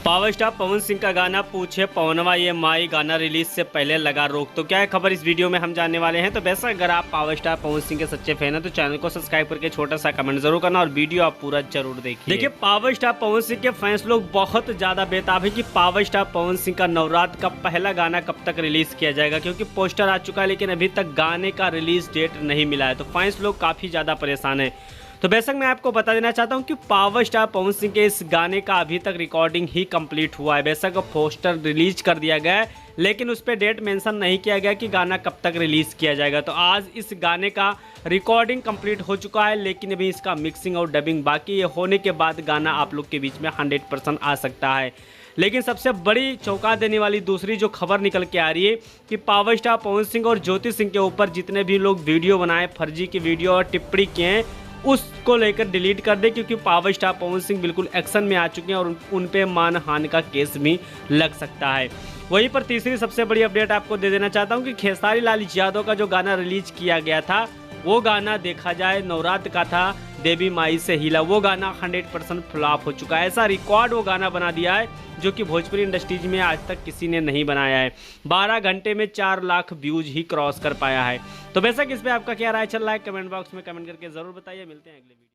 Power star Pawan Singh का गाना पूछे पवनवा ये माई गाना रिलीज से पहले लगा रोक। तो क्या है खबर इस वीडियो में हम जानने वाले हैं। तो वैसे अगर आप पावर स्टार पवन सिंह के सच्चे फैन हैं तो चैनल को सब्सक्राइब करके छोटा सा कमेंट जरूर करना और वीडियो आप पूरा जरूर देखिए। पावर स्टार पवन सिंह के फैंस लोग बहुत ज्यादा बेताब है कि पावर स्टार पवन सिंह का नवरात्र का पहला गाना कब तक रिलीज किया जाएगा, क्योंकि पोस्टर आ चुका है लेकिन अभी तक गाने का रिलीज डेट नहीं मिला है। तो फैंस लोग काफी ज्यादा परेशान है। तो बेशक मैं आपको बता देना चाहता हूं कि पावर स्टार पवन सिंह के इस गाने का अभी तक रिकॉर्डिंग ही कंप्लीट हुआ है। बेशक पोस्टर रिलीज कर दिया गया है लेकिन उस पर डेट मेंशन नहीं किया गया कि गाना कब तक रिलीज किया जाएगा। तो आज इस गाने का रिकॉर्डिंग कंप्लीट हो चुका है लेकिन अभी इसका मिक्सिंग और डबिंग बाकी है। होने के बाद गाना आप लोग के बीच में 100% आ सकता है। लेकिन सबसे बड़ी चौंका देने वाली दूसरी जो खबर निकल के आ रही है कि पावर स्टार पवन सिंह और ज्योति सिंह के ऊपर जितने भी लोग वीडियो बनाए, फर्जी की वीडियो और टिप्पणी किए हैं, उसको लेकर डिलीट कर दे, क्योंकि पावर स्टार पवन सिंह बिल्कुल एक्शन में आ चुके हैं और उन पे मानहानि का केस भी लग सकता है। वहीं पर तीसरी सबसे बड़ी अपडेट आपको दे देना चाहता हूं कि खेसारी लाल यादव का जो गाना रिलीज किया गया था वो गाना देखा जाए नवरात्र का था, देवी माई से हिला, वो गाना 100% फ्लॉप हो चुका है। ऐसा रिकॉर्ड वो गाना बना दिया है जो कि भोजपुरी इंडस्ट्रीज में आज तक किसी ने नहीं बनाया है। 12 घंटे में 4 लाख व्यूज ही क्रॉस कर पाया है। तो बेशक इस पे आपका क्या राय चल रहा है कमेंट बॉक्स में कमेंट करके जरूर बताइए। मिलते हैं अगले वीडियो।